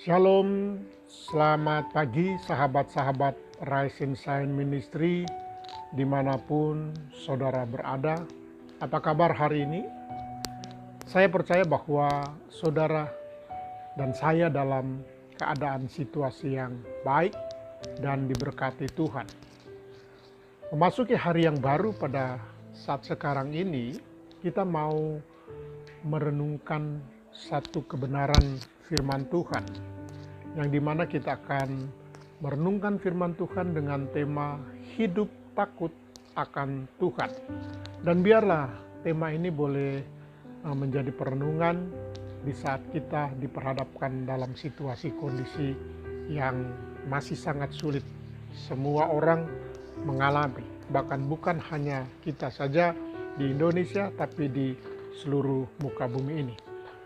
Shalom, selamat pagi sahabat-sahabat Rise and Shine Ministry dimanapun saudara berada. Apa kabar hari ini? Saya percaya bahwa saudara dan saya dalam keadaan situasi yang baik dan diberkati Tuhan. Memasuki hari yang baru pada saat sekarang ini, kita mau merenungkan satu kebenaran firman Tuhan, yang dimana kita akan merenungkan firman Tuhan dengan tema hidup takut akan Tuhan. Dan biarlah tema ini boleh menjadi perenungan di saat kita diperhadapkan dalam situasi kondisi yang masih sangat sulit. Semua orang mengalami, bahkan bukan hanya kita saja di Indonesia, tapi di seluruh muka bumi ini.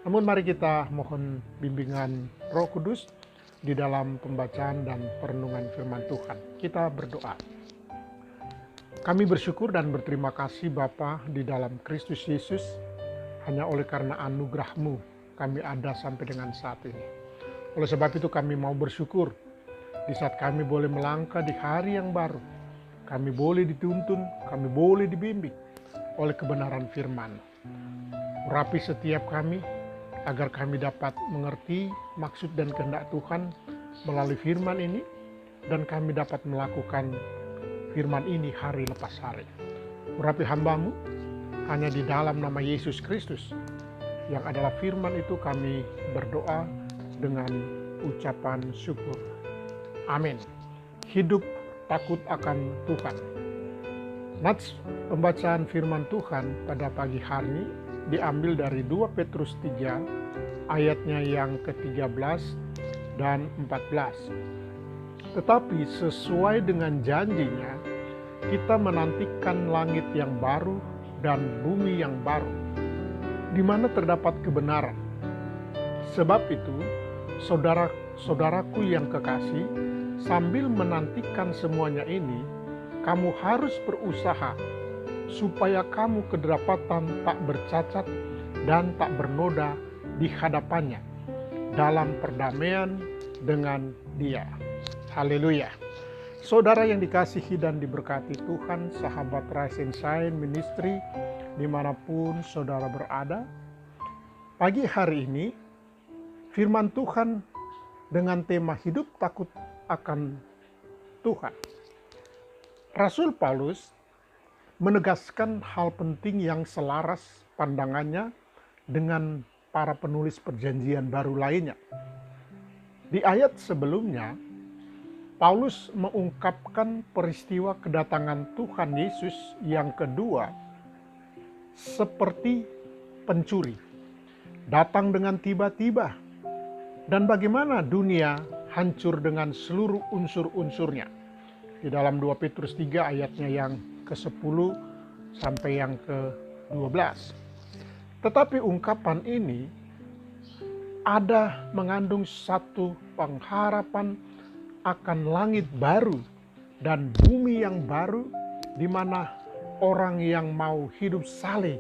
Namun mari kita mohon bimbingan Roh Kudus di dalam pembacaan dan perenungan firman Tuhan. Kita berdoa. Kami bersyukur dan berterima kasih Bapa di dalam Kristus Yesus. Hanya oleh karena anugerah-Mu kami ada sampai dengan saat ini. Oleh sebab itu kami mau bersyukur di saat kami boleh melangkah di hari yang baru. Kami boleh dituntun, kami boleh dibimbing oleh kebenaran firman. Urapi setiap kami, agar kami dapat mengerti maksud dan kehendak Tuhan melalui firman ini, dan kami dapat melakukan firman ini hari lepas hari. Urapi hamba-Mu, hanya di dalam nama Yesus Kristus, yang adalah firman itu kami berdoa dengan ucapan syukur. Amin. Hidup takut akan Tuhan. Nats pembacaan firman Tuhan pada pagi hari ini diambil dari 2 Petrus 3 ayatnya yang ke-13 dan 14. Tetapi sesuai dengan janjinya, kita menantikan langit yang baru dan bumi yang baru, di mana terdapat kebenaran. Sebab itu, saudara-saudaraku yang kekasih, sambil menantikan semuanya ini, kamu harus berusaha supaya kamu kedapatan tak bercacat dan tak bernoda di hadapannya dalam perdamaian dengan Dia. Haleluya. Saudara yang dikasihi dan diberkati Tuhan, sahabat Rise and Shine Ministry dimanapun saudara berada, pagi hari ini firman Tuhan dengan tema hidup takut akan Tuhan. Rasul Paulus menegaskan hal penting yang selaras pandangannya dengan para penulis perjanjian baru lainnya. Di ayat sebelumnya, Paulus mengungkapkan peristiwa kedatangan Tuhan Yesus yang kedua seperti pencuri, datang dengan tiba-tiba, dan bagaimana dunia hancur dengan seluruh unsur-unsurnya. Di dalam 2 Petrus 3 ayatnya yang ke-10 sampai yang ke-12. Tetapi ungkapan ini ada mengandung satu pengharapan akan langit baru dan bumi yang baru, di mana orang yang mau hidup saleh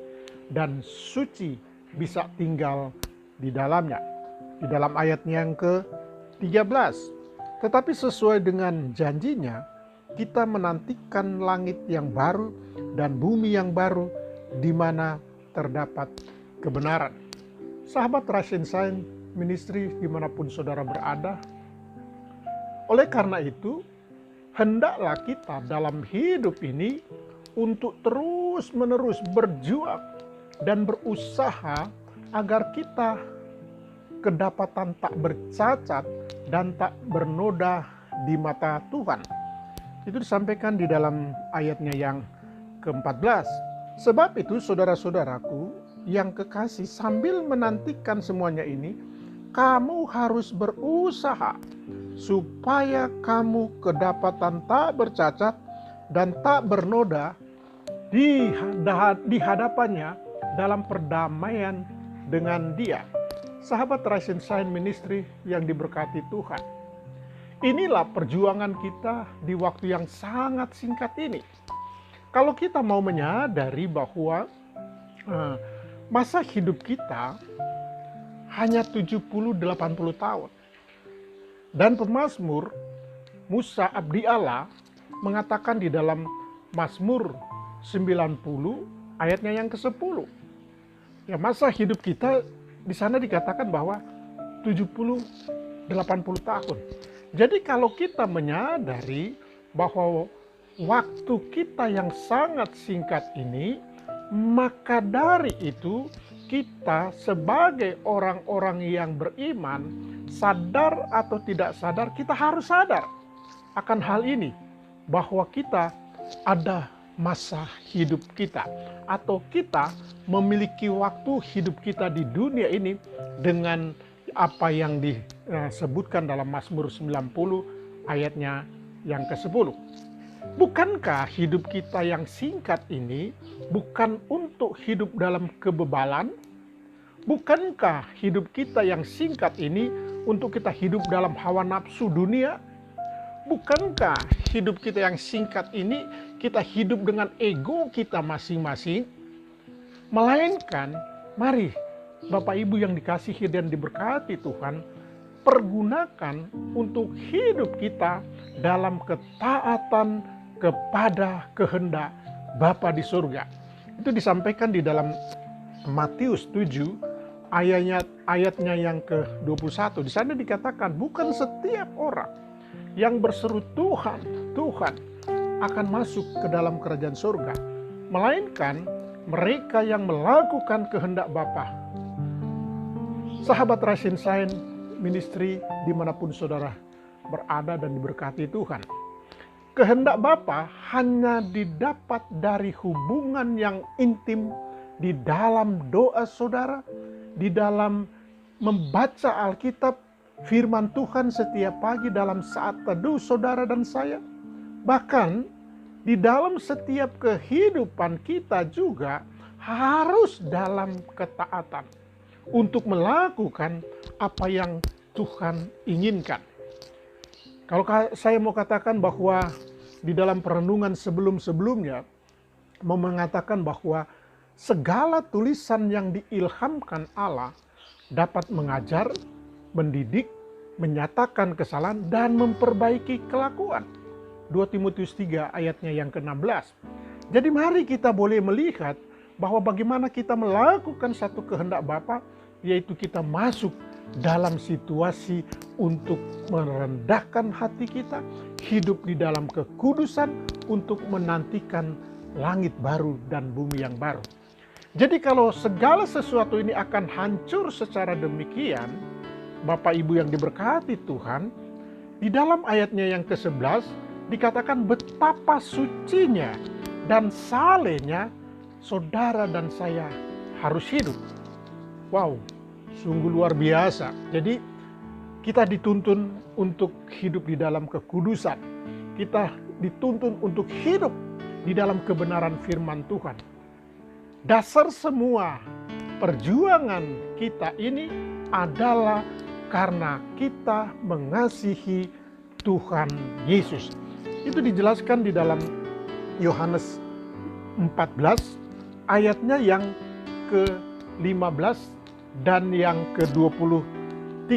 dan suci bisa tinggal di dalamnya. Di dalam ayatnya yang ke-13. Tetapi sesuai dengan janjinya, kita menantikan langit yang baru dan bumi yang baru, di mana terdapat kebenaran. Sahabat Rise and Shine Ministry dimanapun saudara berada, oleh karena itu, hendaklah kita dalam hidup ini untuk terus-menerus berjuang dan berusaha agar kita kedapatan tak bercacat dan tak bernoda di mata Tuhan. Itu disampaikan di dalam ayatnya yang ke-14. Sebab itu saudara-saudaraku yang kekasih, sambil menantikan semuanya ini, kamu harus berusaha supaya kamu kedapatan tak bercacat dan tak bernoda di hadapannya dalam perdamaian dengan Dia. Sahabat Rise and Shine Ministry yang diberkati Tuhan, inilah perjuangan kita di waktu yang sangat singkat ini. Kalau kita mau menyadari bahwa masa hidup kita hanya 70-80 tahun. Dan pemazmur Musa Abdi Allah mengatakan di dalam Mazmur 90 ayatnya yang ke-10. Ya, masa hidup kita di sana dikatakan bahwa 70-80 tahun. Jadi kalau kita menyadari bahwa waktu kita yang sangat singkat ini, maka dari itu kita sebagai orang-orang yang beriman, sadar atau tidak sadar, kita harus sadar akan hal ini, bahwa kita ada masa hidup kita, atau kita memiliki waktu hidup kita di dunia ini dengan apa yang disebutkan dalam Mazmur 90 ayatnya yang ke-10. Bukankah hidup kita yang singkat ini bukan untuk hidup dalam kebebalan? Bukankah hidup kita yang singkat ini untuk kita hidup dalam hawa nafsu dunia? Bukankah hidup kita yang singkat ini kita hidup dengan ego kita masing-masing? Melainkan, mari Bapak Ibu yang dikasihi dan diberkati Tuhan, pergunakan untuk hidup kita dalam ketaatan kepada kehendak Bapa di surga. Itu disampaikan di dalam Matius 7 ayatnya yang ke-21. Di sana dikatakan bukan setiap orang yang berseru Tuhan, Tuhan akan masuk ke dalam kerajaan surga, melainkan mereka yang melakukan kehendak Bapa. Sahabat Rise and Shine Ministry dimanapun saudara berada dan diberkati Tuhan. Kehendak Bapa hanya didapat dari hubungan yang intim di dalam doa saudara, di dalam membaca Alkitab, firman Tuhan setiap pagi dalam saat teduh saudara dan saya. Bahkan di dalam setiap kehidupan kita juga harus dalam ketaatan untuk melakukan apa yang Tuhan inginkan. Kalau saya mau katakan bahwa di dalam perenungan sebelum-sebelumnya mau mengatakan bahwa segala tulisan yang diilhamkan Allah dapat mengajar, mendidik, menyatakan kesalahan, dan memperbaiki kelakuan. 2 Timotius 3 ayatnya yang ke-16. Jadi mari kita boleh melihat bahwa bagaimana kita melakukan satu kehendak Bapa, yaitu kita masuk dalam situasi untuk merendahkan hati kita, hidup di dalam kekudusan untuk menantikan langit baru dan bumi yang baru. Jadi kalau segala sesuatu ini akan hancur secara demikian, Bapak Ibu yang diberkati Tuhan, di dalam ayatnya yang ke-11 dikatakan betapa sucinya dan salehnya saudara dan saya harus hidup. Wow, sungguh luar biasa. Jadi kita dituntun untuk hidup di dalam kekudusan. Kita dituntun untuk hidup di dalam kebenaran firman Tuhan. Dasar semua perjuangan kita ini adalah karena kita mengasihi Tuhan Yesus. Itu dijelaskan di dalam Yohanes 14 ayatnya yang ke-15 dan yang ke-23.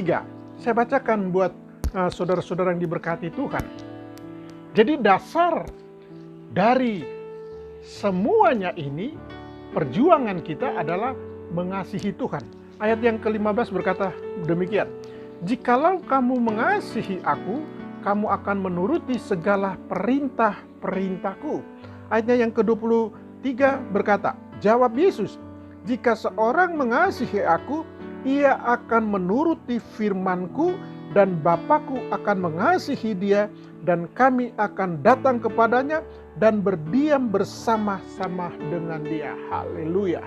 Saya bacakan buat saudara-saudara yang diberkati Tuhan. Jadi dasar dari semuanya ini, perjuangan kita adalah mengasihi Tuhan. Ayat yang ke-15 berkata demikian. Jikalau kamu mengasihi aku, kamu akan menuruti segala perintah-perintahku. Ayatnya yang ke-23 berkata, jawab Yesus, jika seorang mengasihi aku, ia akan menuruti firman-Ku, dan Bapa-Ku akan mengasihi dia, dan kami akan datang kepadanya dan berdiam bersama-sama dengan dia. Haleluya.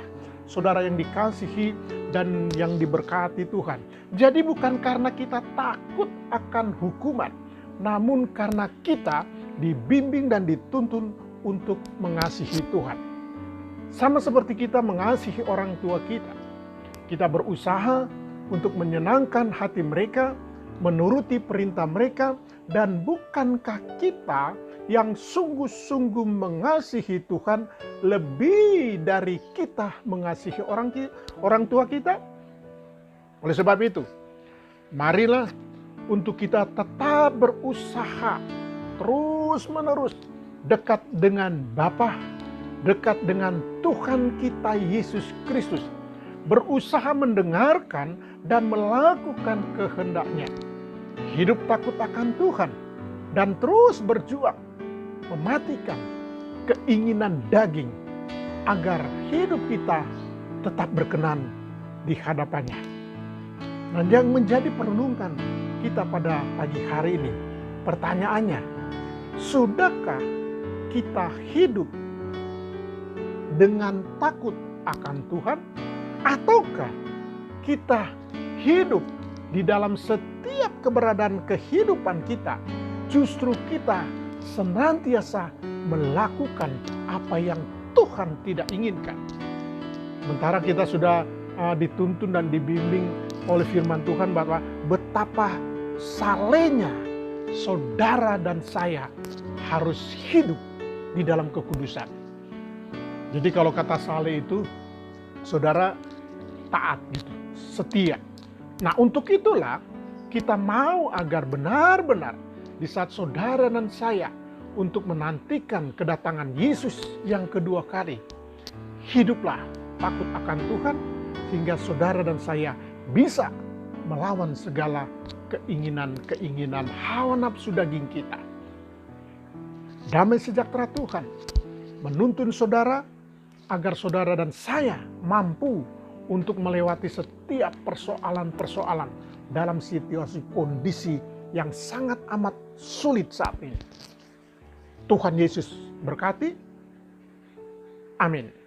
Saudara yang dikasihi dan yang diberkati Tuhan. Jadi bukan karena kita takut akan hukuman, namun karena kita dibimbing dan dituntun untuk mengasihi Tuhan. Sama seperti kita mengasihi orang tua kita. Kita berusaha untuk menyenangkan hati mereka, menuruti perintah mereka, dan bukankah kita yang sungguh-sungguh mengasihi Tuhan lebih dari kita mengasihi orang tua kita? Oleh sebab itu, marilah untuk kita tetap berusaha terus-menerus dekat dengan Bapa, dekat dengan Tuhan kita Yesus Kristus, berusaha mendengarkan dan melakukan kehendak-Nya, hidup takut akan Tuhan, dan terus berjuang mematikan keinginan daging agar hidup kita tetap berkenan di hadapannya. Dan yang menjadi perenungan kita pada pagi hari ini, pertanyaannya, sudahkah kita hidup dengan takut akan Tuhan, ataukah kita hidup di dalam setiap keberadaan kehidupan kita, justru kita senantiasa melakukan apa yang Tuhan tidak inginkan. Sementara kita sudah dituntun dan dibimbing oleh firman Tuhan bahwa betapa salehnya saudara dan saya harus hidup di dalam kekudusan. Jadi kalau kata saleh itu, saudara taat gitu, setia. Nah, untuk itulah kita mau agar benar-benar di saat saudara dan saya untuk menantikan kedatangan Yesus yang kedua kali, hiduplah takut akan Tuhan sehingga saudara dan saya bisa melawan segala keinginan-keinginan hawa nafsu daging kita. Damai sejahtera Tuhan menuntun saudara agar saudara dan saya mampu untuk melewati setiap persoalan-persoalan dalam situasi kondisi yang sangat amat sulit saat ini. Tuhan Yesus berkati. Amin.